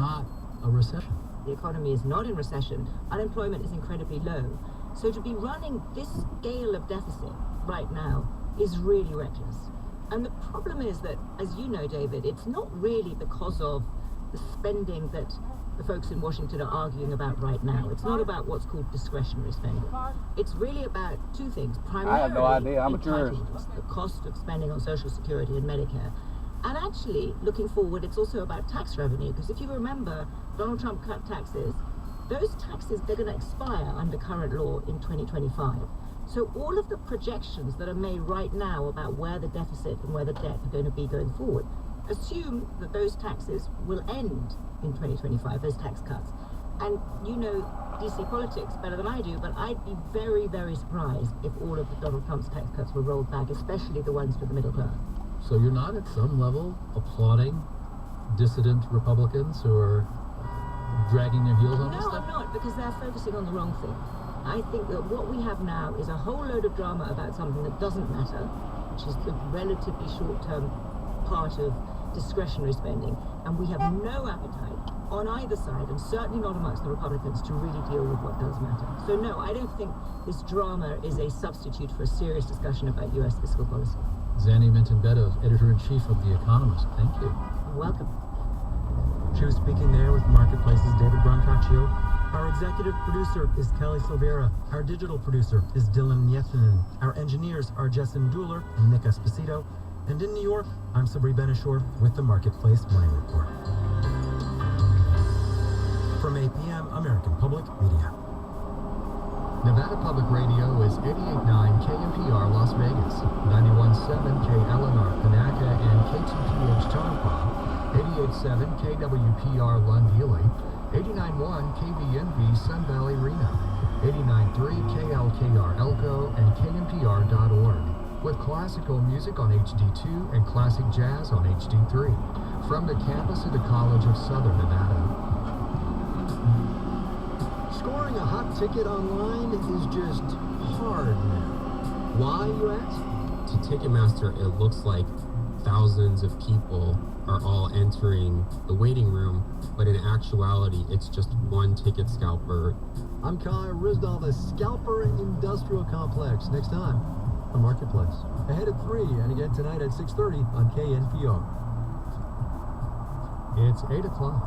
not a recession. The economy is not in recession. Unemployment is incredibly low. So to be running this scale of deficit right now is really reckless. And the problem is that, as you know, David, it's not really because of the spending that the folks in Washington are arguing about right now. It's not about what's called discretionary spending. It's really about two things. Primarily, I have no idea. I'm a tourist. The cost of spending on Social Security and Medicare. And actually, looking forward, it's also about tax revenue. Because if you remember, Donald Trump cut taxes. Those taxes, they're going to expire under current law in 2025. So all of the projections that are made right now about where the deficit and where the debt are going to be going forward assume that those taxes will end in 2025, those tax cuts. And you know DC politics better than I do, but I'd be very, very surprised if all of Donald Trump's tax cuts were rolled back, especially the ones for the middle class. So you're not at some level applauding dissident Republicans who are dragging their heels on this No, stuff? I'm not, because they're focusing on the wrong thing. I think that what we have now is a whole load of drama about something that doesn't matter, which is the relatively short-term part of discretionary spending, and we have no appetite on either side, and certainly not amongst the Republicans, to really deal with what does matter. So no, I don't think this drama is a substitute for a serious discussion about U.S. fiscal policy. Zanny Minton-Bedov, editor-in-chief of The Economist. Thank you. You're welcome. She was speaking there with Marketplace's David Brancaccio. Our executive producer is Kelly Silvera. Our digital producer is Dylan Yethinen. Our engineers are Jessin Dueller and Nick Esposito. And in New York, I'm Sabri Benishore with the Marketplace Morning Report. From APM, American Public Media. Nevada Public Radio is 88.9 KNPR Las Vegas, 91.7 KLNR Panaca and KTPH Tonopah, 88.7 KWPR Lund-Ely, 89.1 KVNV Sun Valley Reno, 89.3 KLKR Elko, and KNPR.org. With classical music on HD2 and classic jazz on HD3. From the campus of the College of Southern Nevada. Scoring a hot ticket online is just hard now. Why, you ask? To Ticketmaster, it looks like thousands of people are all entering the waiting room, but in actuality, it's just one ticket scalper. I'm Kai Risdall, the Scalper Industrial Complex. Next time, the Marketplace. Ahead at 3 and again tonight at 6:30 on KNPR. It's 8 o'clock.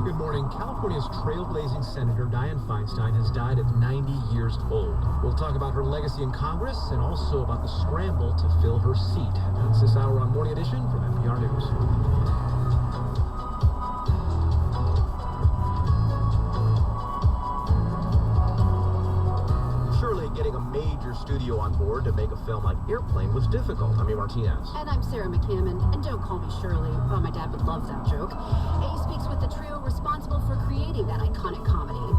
Good morning. California's trailblazing Senator Dianne Feinstein has died at 90 years old. We'll talk about her legacy in Congress and also about the scramble to fill her seat. That's this hour on Morning Edition from NPR News. Getting a major studio on board to make a film like Airplane was difficult. I'm Martinez. And I'm Sarah McCammon. And don't call me Shirley. Oh, my dad would love that joke. A speaks with the trio responsible for creating that iconic comedy.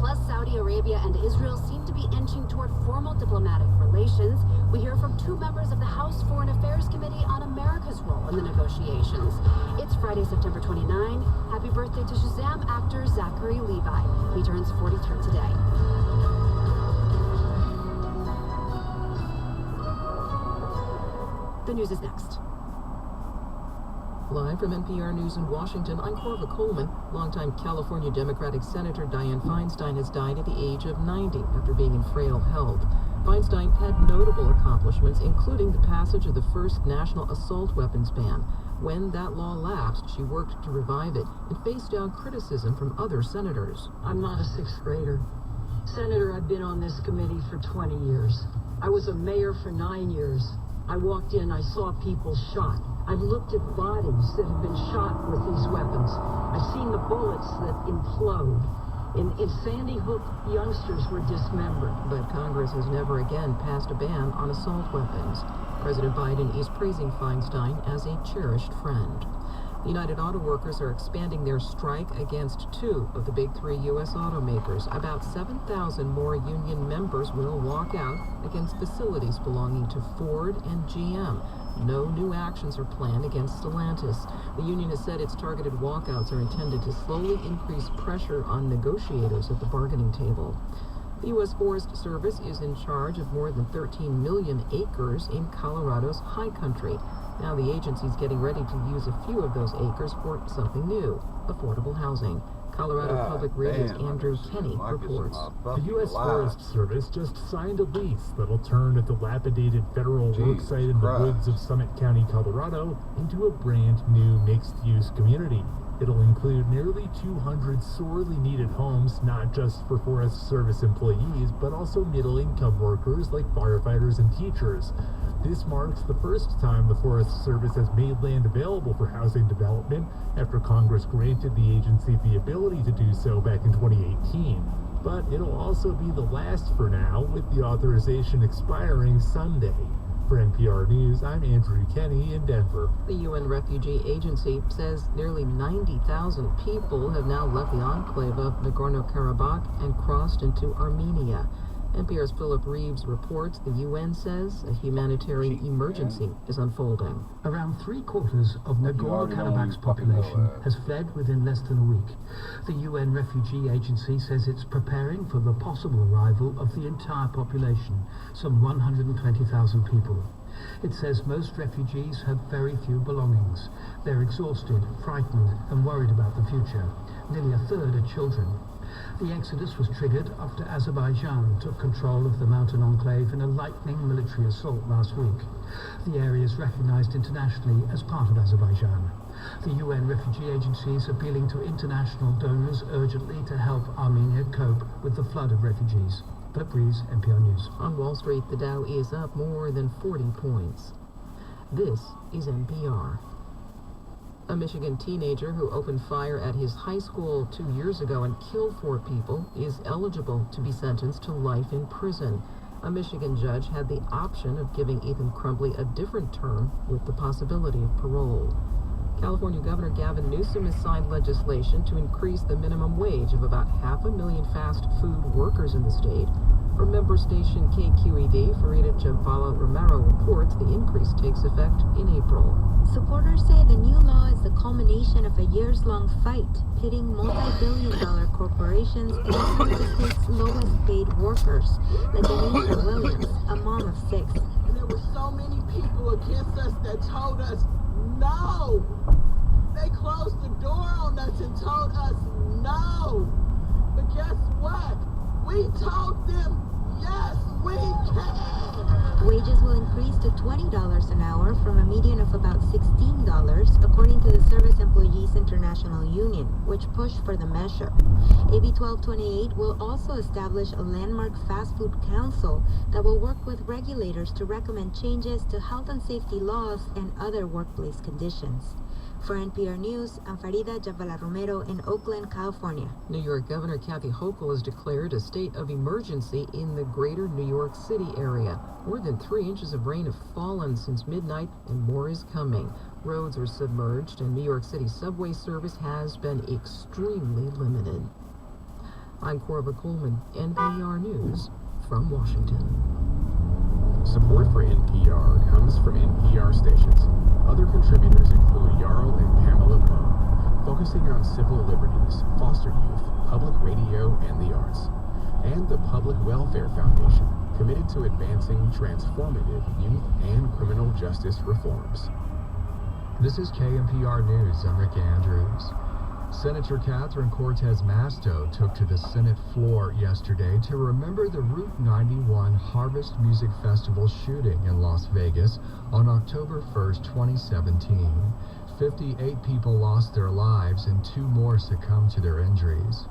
Plus, Saudi Arabia and Israel seem to be inching toward formal diplomatic relations. We hear from two members of the House Foreign Affairs Committee on America's role in the negotiations. It's Friday, September 29. Happy birthday to Shazam actor Zachary Levi. He turns 43 today. The news is next. Live from NPR News in Washington, I'm Corva Coleman. Longtime California Democratic Senator Dianne Feinstein has died at the age of 90 after being in frail health. Feinstein had notable accomplishments, including the passage of the first national assault weapons ban. When that law lapsed, she worked to revive it and faced down criticism from other senators. I'm not a sixth grader. Senator, I've been on this committee for 20 years. I was a mayor for 9 years. I walked in, I saw people shot. I've looked at bodies that have been shot with these weapons. I've seen the bullets that implode. In Sandy Hook, youngsters were dismembered. But Congress has never again passed a ban on assault weapons. President Biden is praising Feinstein as a cherished friend. The United Auto Workers are expanding their strike against two of the big three U.S. automakers. About 7,000 more union members will walk out against facilities belonging to Ford and GM. No new actions are planned against Stellantis. The union has said its targeted walkouts are intended to slowly increase pressure on negotiators at the bargaining table. The U.S. Forest Service is in charge of more than 13 million acres in Colorado's high country. Now the agency's getting ready to use a few of those acres for something new, affordable housing. Colorado Public Radio's Andrew Kenny reports. The U.S. Forest Service just signed a lease that'll turn a dilapidated federal work site in the woods of Summit County, Colorado, into a brand new mixed-use community. It'll include nearly 200 sorely needed homes, not just for Forest Service employees, but also middle-income workers like firefighters and teachers. This marks the first time the Forest Service has made land available for housing development after Congress granted the agency the ability to do so back in 2018. But it'll also be the last for now, with the authorization expiring Sunday. For NPR News, I'm Andrew Kenny in Denver. The UN Refugee Agency says nearly 90,000 people have now left the enclave of Nagorno-Karabakh and crossed into Armenia. NPR's Philip Reeves reports the UN says a humanitarian emergency is unfolding. Around 3/4 of Nagorno-Karabakh's population has fled within less than a week. The UN Refugee Agency says it's preparing for the possible arrival of the entire population, some 120,000 people. It says most refugees have very few belongings. They're exhausted, frightened, and worried about the future. Nearly a third are children. The exodus was triggered after Azerbaijan took control of the mountain enclave in a lightning military assault last week. The area is recognized internationally as part of Azerbaijan. The UN Refugee Agency is appealing to international donors urgently to help Armenia cope with the flood of refugees. Philip Reeves, NPR News. On Wall Street, the Dow is up more than 40 points. This is NPR. A Michigan teenager who opened fire at his high school 2 years ago and killed 4 people is eligible to be sentenced to life in prison. A Michigan judge had the option of giving Ethan Crumbley a different term with the possibility of parole. California Governor Gavin Newsom has signed legislation to increase the minimum wage of about 500,000 fast food workers in the state. From member station KQED, Farida Jampala Romero reports the increase takes effect in April. Supporters say the new law is the culmination of a years-long fight pitting multi-billion-dollar corporations against some of the state's lowest-paid workers, like Anisha Williams, a mom of 6. And there were so many people against us that told us no. They closed the door on us and told us no. But guess what? We told them yes, we can. Wages will increase to $20 an hour from a median of about $16, according to the Service Employees International Union, which pushed for the measure. AB 1228 will also establish a landmark fast food council that will work with regulators to recommend changes to health and safety laws and other workplace conditions. For NPR News, I'm Farida Javala Romero in Oakland, California. New York Governor Kathy Hochul has declared a state of emergency in the greater New York City area. More than 3 inches of rain have fallen since midnight, and more is coming. Roads are submerged, and New York City subway service has been extremely limited. I'm Corva Coleman, NPR News from Washington. Support for NPR comes from NPR stations. Other contributors include Yarl and Pamela Moe, focusing on civil liberties, foster youth, public radio, and the arts. And the Public Welfare Foundation, committed to advancing transformative youth and criminal justice reforms. This is KNPR News. I'm Rick Andrews. Senator Catherine Cortez Masto took to the Senate floor yesterday to remember the Route 91 Harvest Music Festival shooting in Las Vegas on October 1st, 2017. 58 people lost their lives and 2 more succumbed to their injuries.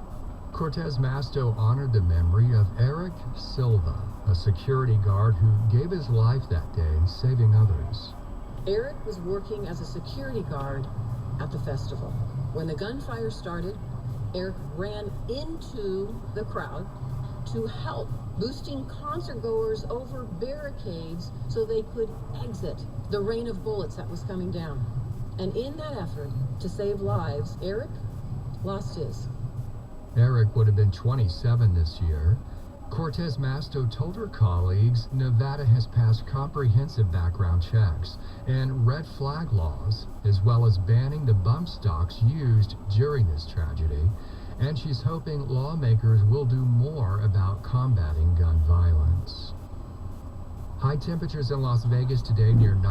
Cortez Masto honored the memory of Eric Silva, a security guard who gave his life that day, saving others. Eric was working as a security guard at the festival. When the gunfire started, Eric ran into the crowd to help, boosting concertgoers over barricades so they could exit the rain of bullets that was coming down. And in that effort to save lives, Eric lost his. Eric would have been 27 this year. Cortez Masto told her colleagues Nevada has passed comprehensive background checks and red flag laws, as well as banning the bump stocks used during this tragedy. and she's hoping lawmakers will do more about combating gun violence. High temperatures in Las Vegas today near 90.